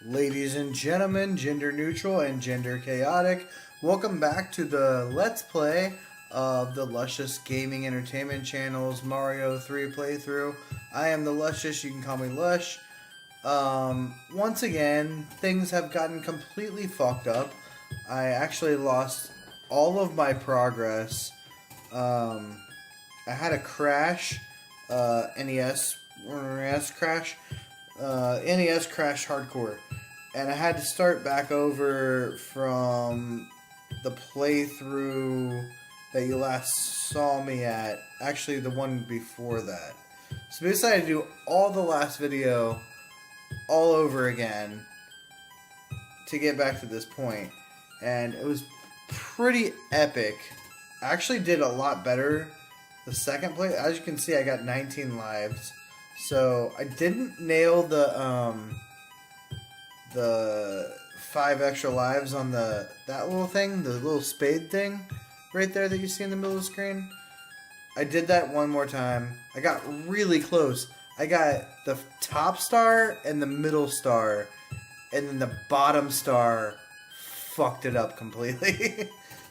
Ladies and gentlemen, gender neutral and gender chaotic, welcome back to the Let's Play of the Lushist Gaming Entertainment Channel's Mario 3 playthrough. I am the Lushist, you can call me Lush. Once again, things have gotten completely fucked up. I actually lost all of my progress. I had a crash, NES crash. NES crash hardcore, and I had to start back over from the playthrough that you last saw me at. Actually, the one before that. So basically, I had to do all the last video all over again to get back to this point, and it was pretty epic. I actually did a lot better the second play. As you can see, I got 19 lives. So I didn't nail the 5 extra lives on that little thing, the little spade thing right there that you see in the middle of the screen. I did that one more time. I got really close. I got the top star and the middle star, and then the bottom star fucked it up completely.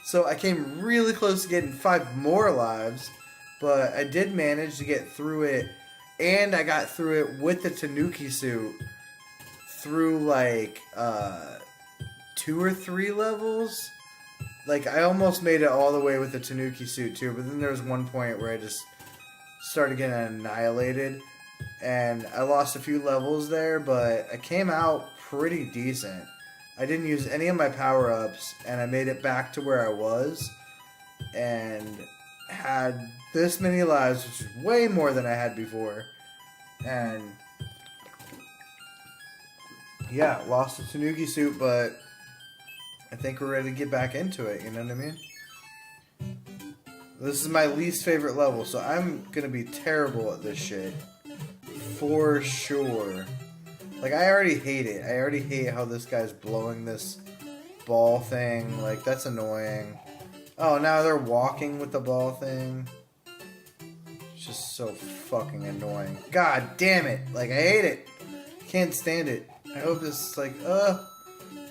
So I came really close to getting 5 more lives, but I did manage to get through it. And I got through it with the Tanuki suit through like 2 or 3 levels. Like I almost made it all the way with the Tanuki suit too, but then there was one point where I just started getting annihilated, and I lost a few levels there, but I came out pretty decent. I didn't use any of my power-ups, and I made it back to where I was, and had this many lives, which is way more than I had before. And yeah, lost the Tanuki suit, but I think we're ready to get back into it, you know what I mean? This is my least favorite level, so I'm gonna be terrible at this shit. For sure. Like, I already hate it. I already hate how this guy's blowing this ball thing. Like, that's annoying. Oh, now they're walking with the ball thing. It's just so fucking annoying. God damn it. Like, I hate it. Can't stand it. I hope this is like,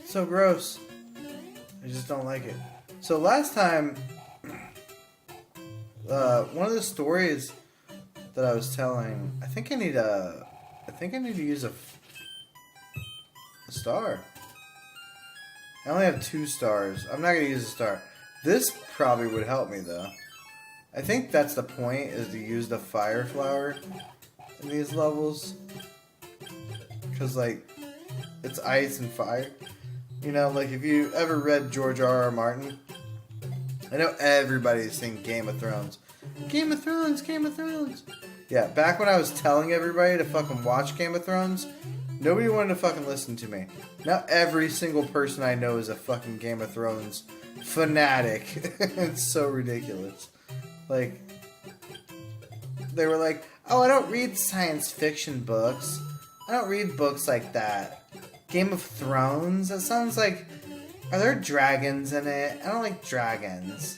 so gross. I just don't like it. So last time, one of the stories that I was telling, I think I need to use a star. I only have 2 stars. I'm not going to use a star. This probably would help me, though. I think that's the point, is to use the fire flower in these levels. Because, like, it's ice and fire. You know, like, if you ever read George R.R. Martin, I know everybody's seen Game of Thrones. Game of Thrones, Game of Thrones. Yeah, back when I was telling everybody to fucking watch Game of Thrones, nobody wanted to fucking listen to me. Now every single person I know is a fucking Game of Thrones fanatic. It's so ridiculous. Like, they were like, oh, I don't read science fiction books. I don't read books like that. Game of Thrones? That sounds like, are there dragons in it? I don't like dragons.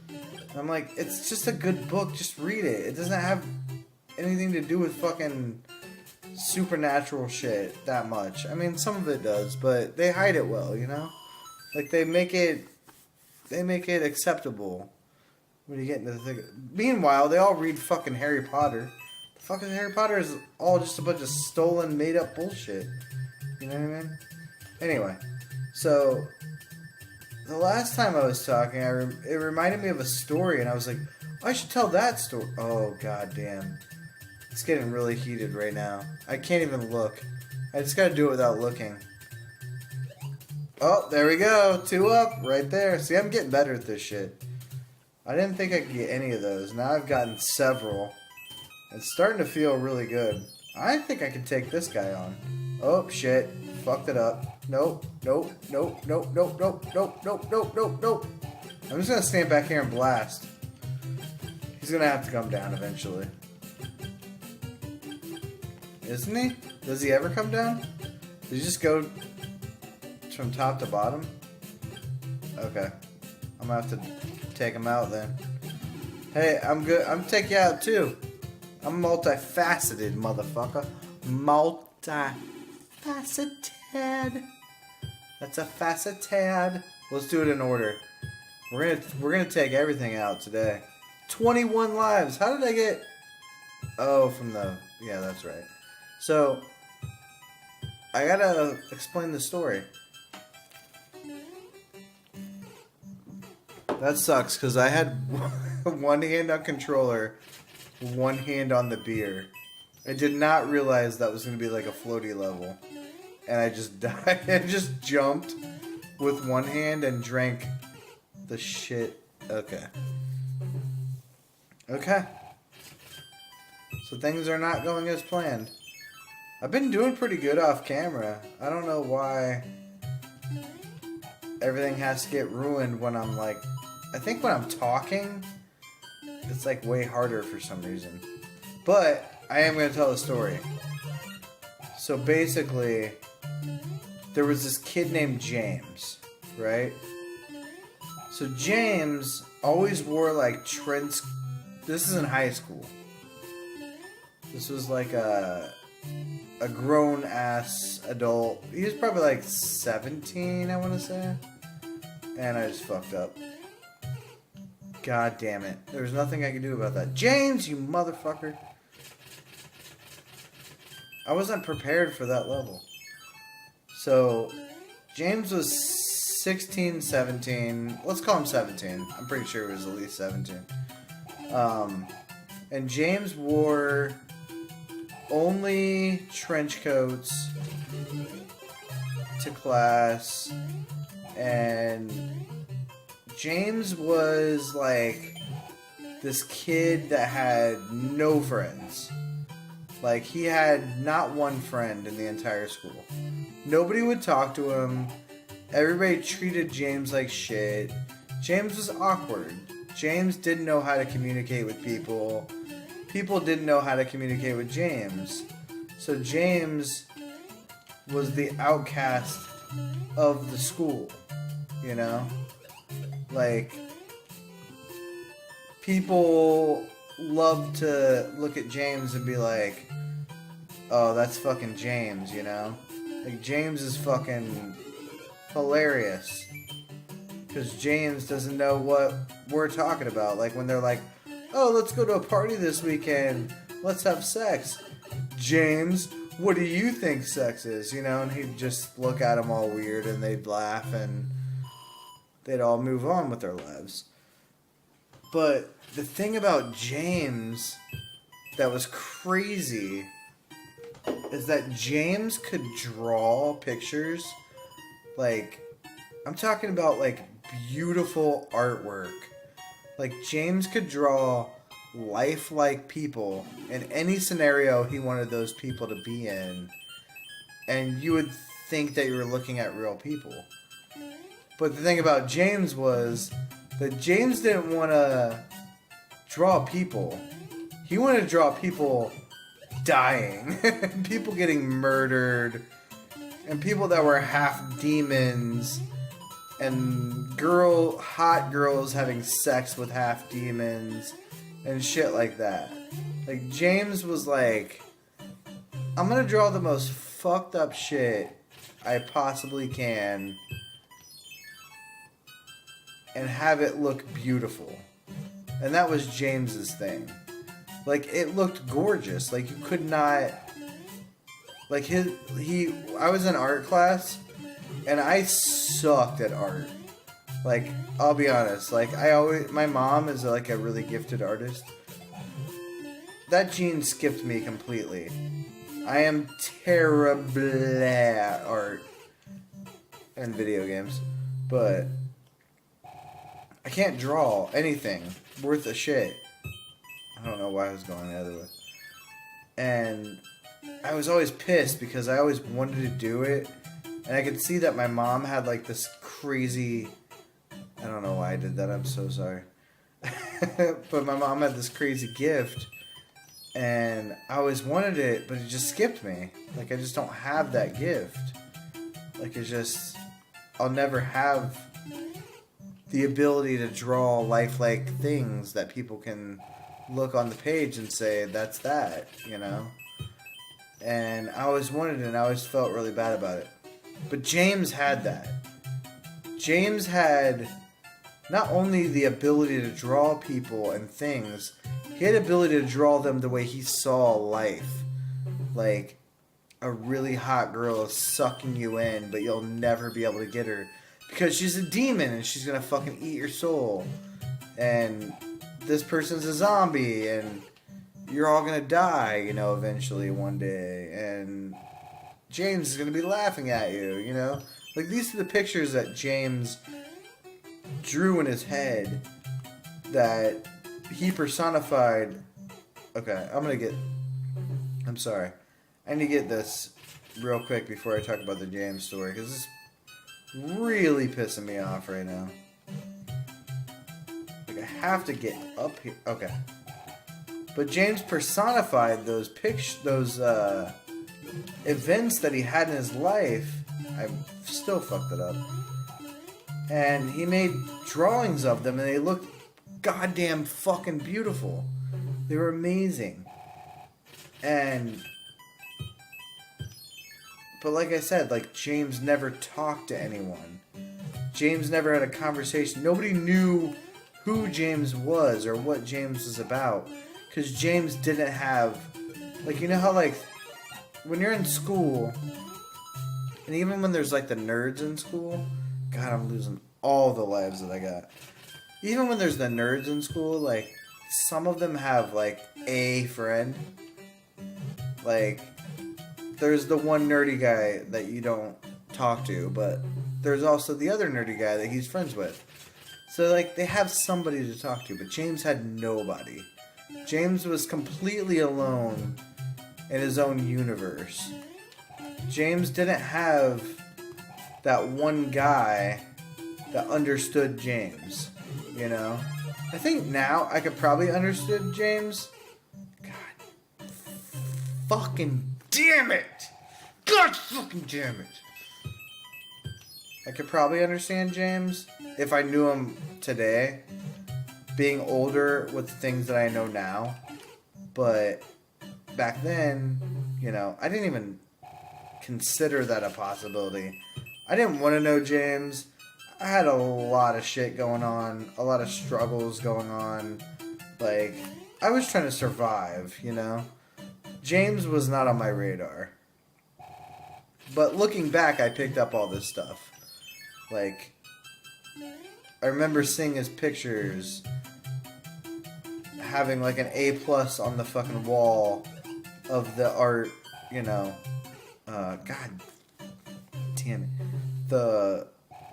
And I'm like, it's just a good book. Just read it. It doesn't have anything to do with fucking supernatural shit that much. I mean, some of it does, but they hide it well, you know? Like, they make it acceptable when you get into the thing. Meanwhile, they all read fucking Harry Potter. The fucking Harry Potter is all just a bunch of stolen, made-up bullshit. You know what I mean? Anyway, so the last time I was talking, it reminded me of a story, and I was like, oh, I should tell that story. Oh, goddamn. It's getting really heated right now. I can't even look. I just gotta do it without looking. Oh, there we go. 2 up, right there. See, I'm getting better at this shit. I didn't think I could get any of those. Now I've gotten several. It's starting to feel really good. I think I could take this guy on. Oh, shit. Fucked it up. Nope, nope, nope, nope, nope, nope, nope, nope, nope, nope, nope. I'm just gonna stand back here and blast. He's gonna have to come down eventually. Isn't he? Does he ever come down? Does he just go from top to bottom? Okay. I'm gonna have to take him out then. Hey, I'm good. I'm taking you out too. I'm multifaceted, motherfucker. Multifaceted. faceted. That's a faceted. Let's do it in order. We're gonna take everything out today. 21 lives. How did I get? Oh, from the yeah, that's right. So I gotta explain the story. That sucks because I had one hand on controller, one hand on the beer. I did not realize that was going to be like a floaty level. And I just died. I just jumped with one hand and drank the shit. Okay. Okay. So things are not going as planned. I've been doing pretty good off camera. I don't know why everything has to get ruined when I'm like... I think when I'm talking, it's like way harder for some reason. But I am going to tell a story. So basically, there was this kid named James, right? So James always wore like Trent's... This is in high school. This was like a grown-ass adult. He was probably like 17, I want to say. And I just fucked up. God damn it. There was nothing I could do about that. James, you motherfucker. I wasn't prepared for that level. So, James was 16, 17. Let's call him 17. I'm pretty sure he was at least 17. And James wore only trench coats to class. And James was like this kid that had no friends. Like, he had not one friend in the entire school. Nobody would talk to him. Everybody treated James like shit. James was awkward. James didn't know how to communicate with people. People didn't know how to communicate with James. So James was the outcast of the school, you know? Like, people love to look at James and be like, oh, that's fucking James, you know? Like, James is fucking hilarious. Because James doesn't know what we're talking about. Like, when they're like, oh, let's go to a party this weekend. Let's have sex. James, what do you think sex is? You know, and he'd just look at them all weird and they'd laugh and they'd all move on with their lives. But the thing about James that was crazy is that James could draw pictures. Like, I'm talking about, like, beautiful artwork. Like, James could draw lifelike people in any scenario he wanted those people to be in. And you would think that you were looking at real people. But the thing about James was that James didn't want to draw people. He wanted to draw people dying. People getting murdered. And people that were half demons. And hot girls having sex with half demons. And shit like that. Like, James was like, I'm gonna draw the most fucked up shit I possibly can and have it look beautiful. And that was James's thing. Like, it looked gorgeous. Like, you could not... Like, I was in art class, and I sucked at art. Like, I'll be honest. Like, my mom is, like, a really gifted artist. That gene skipped me completely. I am terrible at art and video games. But I can't draw anything worth a shit. I don't know why I was going the other way. And I was always pissed because I always wanted to do it. And I could see that my mom had like this crazy... I don't know why I did that. I'm so sorry. But my mom had this crazy gift. And I always wanted it, but it just skipped me. Like, I just don't have that gift. Like, it's just... I'll never have the ability to draw lifelike things that people can look on the page and say, that's that, you know? And I always wanted it, and I always felt really bad about it. But James had that. James had not only the ability to draw people and things, he had the ability to draw them the way he saw life. Like, a really hot girl is sucking you in, but you'll never be able to get her because she's a demon and she's gonna fucking eat your soul. And this person's a zombie and you're all gonna die, you know, eventually one day. And James is gonna be laughing at you, you know? Like, these are the pictures that James drew in his head that he personified. Okay, I'm sorry. I need to get this real quick before I talk about the James story, because it's really pissing me off right now. Like, I have to get up here. Okay. But James personified those events that he had in his life. I still fucked it up. And he made drawings of them, and they looked goddamn fucking beautiful. They were amazing. But like I said, like, James never talked to anyone. James never had a conversation. Nobody knew who James was or what James was about. Because James didn't have... Like, you know how, like, when you're in school, and even when there's, like, the nerds in school... God, I'm losing all the lives that I got. Even when there's the nerds in school, like, some of them have, like, a friend. Like... There's the one nerdy guy that you don't talk to, but there's also the other nerdy guy that he's friends with. So, like, they have somebody to talk to, but James had nobody. James was completely alone in his own universe. James didn't have that one guy that understood James, you know? I think now I could probably understood James. God fucking damn it! God fucking damn it! I could probably understand James if I knew him today, being older with the things that I know now. But back then, you know, I didn't even consider that a possibility. I didn't want to know James. I had a lot of shit going on, a lot of struggles going on. Like, I was trying to survive, you know? James was not on my radar. But looking back, I picked up all this stuff. Like, I remember seeing his pictures, having like an A+ on the fucking wall of the art, you know. God damn it. The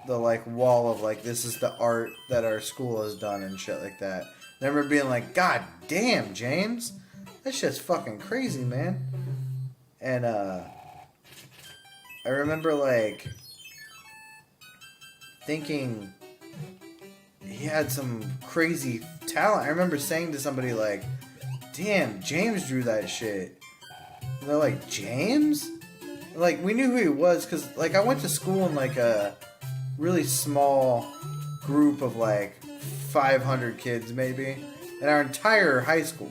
like wall of like, this is the art that our school has done and shit like that. I remember being like, God damn, James. That shit's fucking crazy, man. And, I remember, like, thinking he had some crazy talent. I remember saying to somebody, like, damn, James drew that shit. And they're like, James? Like, we knew who he was, because, like, I went to school in, like, a really small group of, like, 500 kids, maybe. In our entire high school.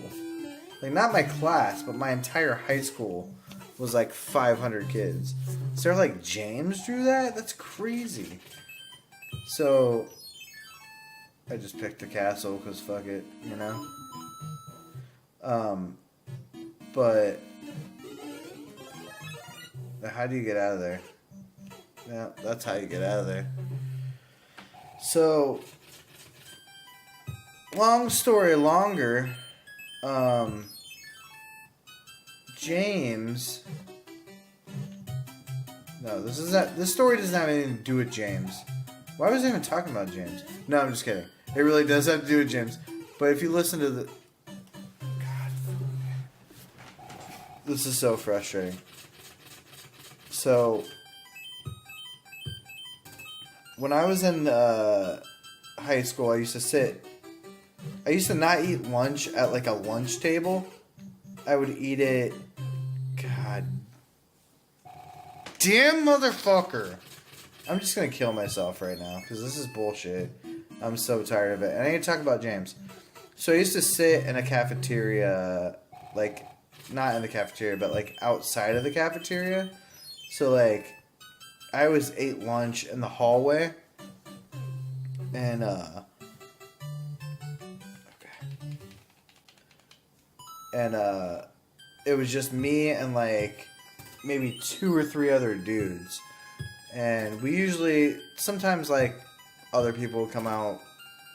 Like, not my class, but my entire high school was like 500 kids. So they're like, James drew that? That's crazy. So I just picked the castle because fuck it, you know? But how do you get out of there? Yeah, that's how you get out of there. So, long story longer, James. No, this story doesn't have anything to do with James. Why was I even talking about James? No, I'm just kidding. It really does have to do with James. But if you listen to the... God. This is so frustrating. So, when I was in high school, I used to not eat lunch at like a lunch table. I would eat it... God damn motherfucker. I'm just going to kill myself right now because this is bullshit. I'm so tired of it. And I need to talk about James. So I used to sit in a cafeteria, like, not in the cafeteria, but like outside of the cafeteria. So like, I always ate lunch in the hallway. And, it was just me and, like, maybe 2 or 3 other dudes. And we usually, sometimes, like, other people would come out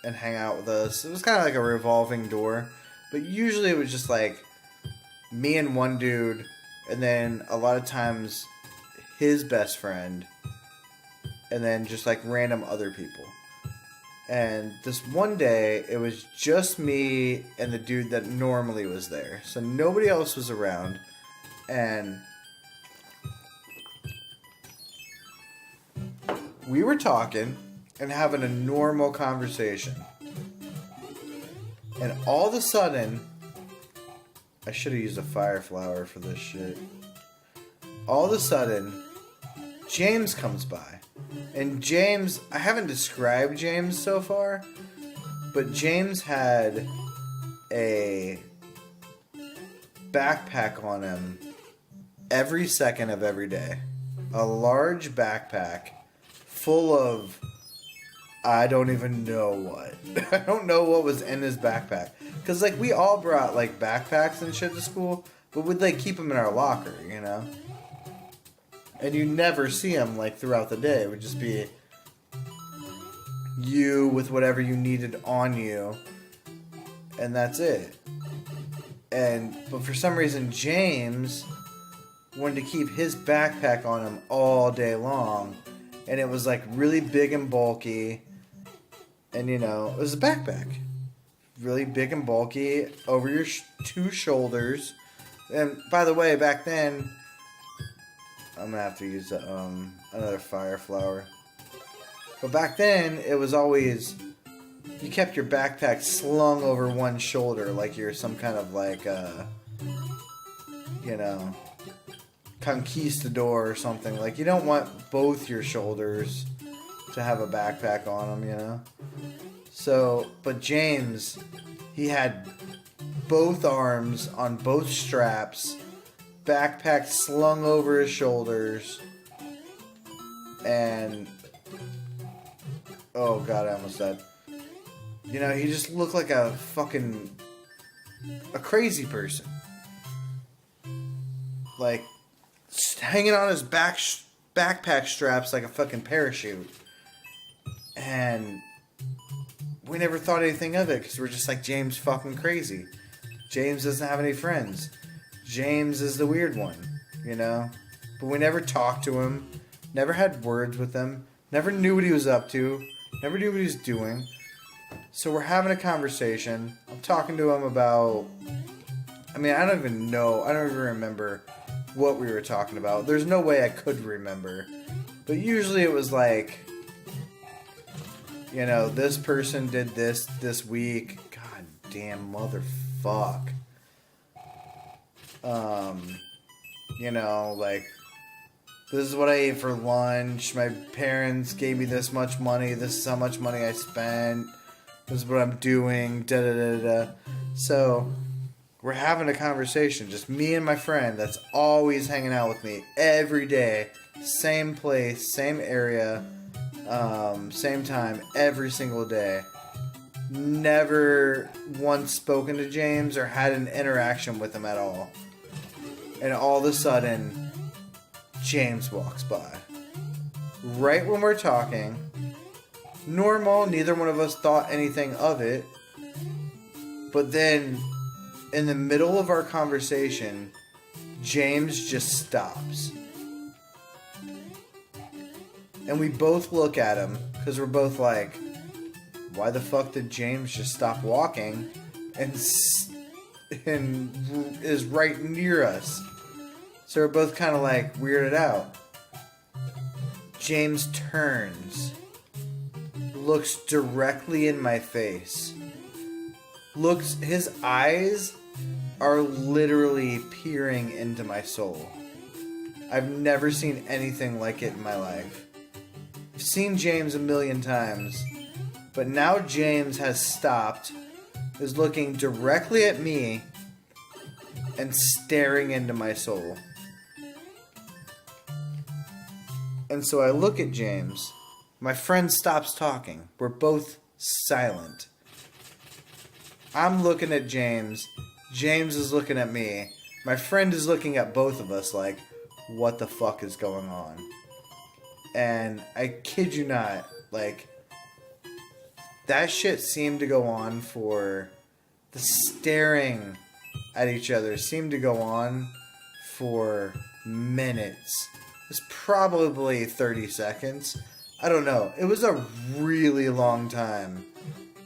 and hang out with us. It was kind of like a revolving door. But usually it was just, like, me and one dude, and then a lot of times his best friend, and then just, like, random other people. And this one day, it was just me and the dude that normally was there. So nobody else was around. And we were talking and having a normal conversation. And all of a sudden, I should have used a fire flower for this shit. All of a sudden, James comes by. And James, I haven't described James so far, but James had a backpack on him every second of every day. A large backpack full of, I don't even know what. I don't know what was in his backpack. Because, like, we all brought, like, backpacks and shit to school, but we'd, like, keep them in our locker, you know? And you never see them, like, throughout the day. It would just be you with whatever you needed on you. And that's it. But for some reason, James wanted to keep his backpack on him all day long. And it was, like, really big and bulky. And, you know, it was a backpack. Really big and bulky over your 2 shoulders. And, by the way, back then, I'm going to have to use another fire flower. But back then, it was always, you kept your backpack slung over one shoulder like you're some kind of, like, you know, conquistador or something. Like, you don't want both your shoulders to have a backpack on them, you know? So, but James, he had both arms on both straps, backpack slung over his shoulders, and oh god, I almost said, you know, he just looked like a crazy person, like hanging on his backpack straps like a fucking parachute. And we never thought anything of it because we're just like, James fucking crazy. James doesn't have any friends. James is the weird one, you know? But we never talked to him, never had words with him, never knew what he was up to, never knew what he was doing. So we're having a conversation. I'm talking to him about, I mean, I don't even remember what we were talking about. There's no way I could remember. But usually it was like, you know, this person did this week. God damn motherfuck. You know, like, this is what I ate for lunch. My parents gave me this much money. This is how much money I spent. This is what I'm doing. Da da da da. So, we're having a conversation. Just me and my friend that's always hanging out with me every day. Same place, same area, same time, every single day. Never once spoken to James or had an interaction with him at all. And all of a sudden, James walks by. Right when we're talking. Normal, neither one of us thought anything of it. But then, in the middle of our conversation, James just stops. And we both look at him, because we're both like, why the fuck did James just stop walking and is right near us? So we're both kind of like weirded out. James turns, looks directly in my face. His eyes are literally peering into my soul. I've never seen anything like it in my life. I've seen James a million times, but now James has stopped, is looking directly at me, and staring into my soul. And so I look at James. My friend stops talking. We're both silent. I'm looking at James. James is looking at me. My friend is looking at both of us like, what the fuck is going on? And I kid you not, like, that shit seemed to go on for... The staring at each other seemed to go on for minutes. It was probably 30 seconds. I don't know. It was a really long time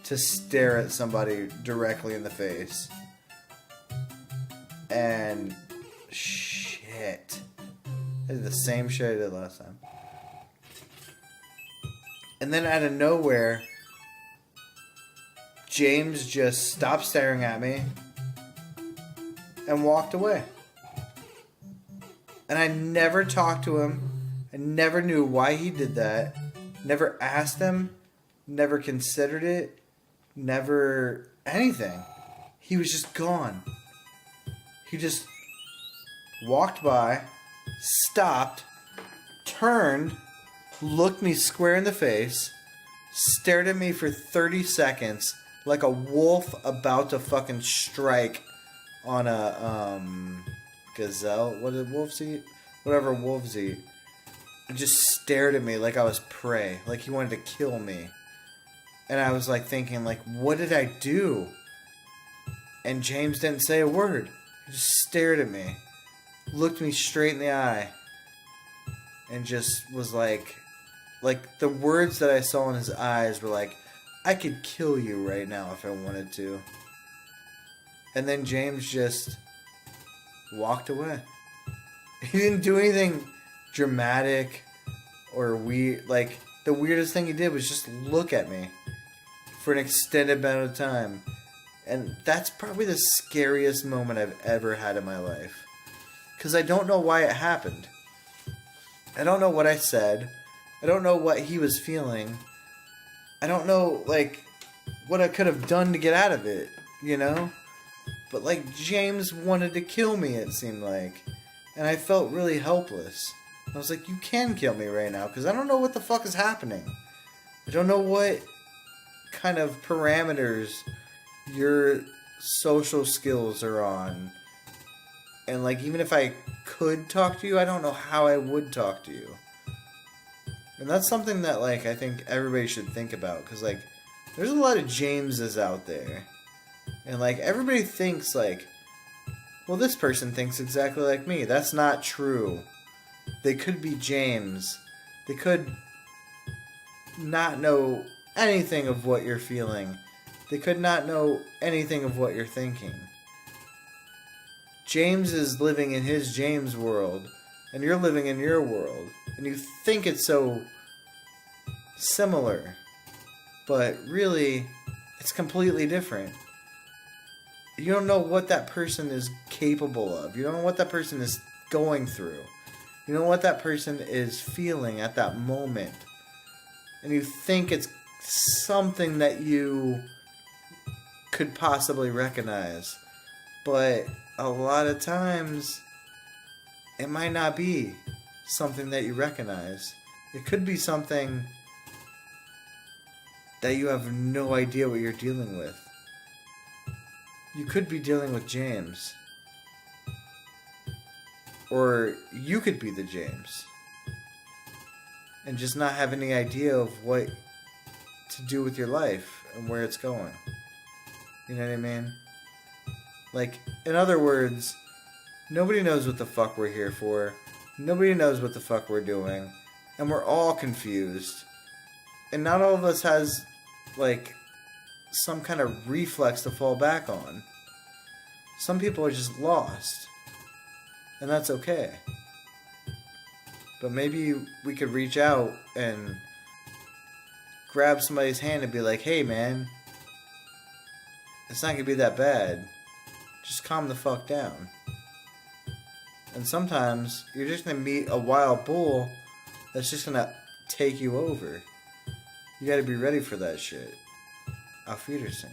to stare at somebody directly in the face. And shit. I did the same shit I did last time. And then out of nowhere, James just stopped staring at me and walked away. And I never talked to him. I never knew why he did that. Never asked him. Never considered it. Never anything. He was just gone. He just walked by, stopped, turned, looked me square in the face, stared at me for 30 seconds like a wolf about to fucking strike on a gazelle. What did wolves eat? Whatever wolves eat. And just stared at me like I was prey, like he wanted to kill me. And I was like thinking, like, what did I do? And James didn't say a word. He just stared at me, looked me straight in the eye, and just was like the words that I saw in his eyes were like, I could kill you right now if I wanted to. And then James just walked away. He didn't do anything dramatic or weird. Like, the weirdest thing he did was just look at me for an extended amount of time. And that's probably the scariest moment I've ever had in my life. Because I don't know why it happened. I don't know what I said. I don't know what he was feeling. I don't know, like, what I could have done to get out of it, you know? But, like, James wanted to kill me, it seemed like. And I felt really helpless. I was like, you can kill me right now, because I don't know what the fuck is happening. I don't know what kind of parameters your social skills are on. And, like, even if I could talk to you, I don't know how I would talk to you. And that's something that, like, I think everybody should think about. Because, like, there's a lot of Jameses out there. And, like, everybody thinks, like, well, this person thinks exactly like me. That's not true. They could be James. They could not know anything of what you're feeling. They could not know anything of what you're thinking. James is living in his James world, and you're living in your world, and you think it's so similar, but really, it's completely different. You don't know what that person is capable of. You don't know what that person is going through. You don't know what that person is feeling at that moment. And you think it's something that you could possibly recognize. But a lot of times, it might not be something that you recognize. It could be something that you have no idea what you're dealing with. You could be dealing with James. Or you could be the James. And just not have any idea of what to do with your life and where it's going. You know what I mean? Like, in other words, nobody knows what the fuck we're here for. Nobody knows what the fuck we're doing. And we're all confused. And not all of us has, like, some kind of reflex to fall back on. Some people are just lost. And that's okay. But maybe we could reach out and grab somebody's hand and be like, hey man, it's not going to be that bad. Just calm the fuck down. And sometimes you're just going to meet a wild bull that's just going to take you over. You got to be ready for that shit. Auf Wiedersehen.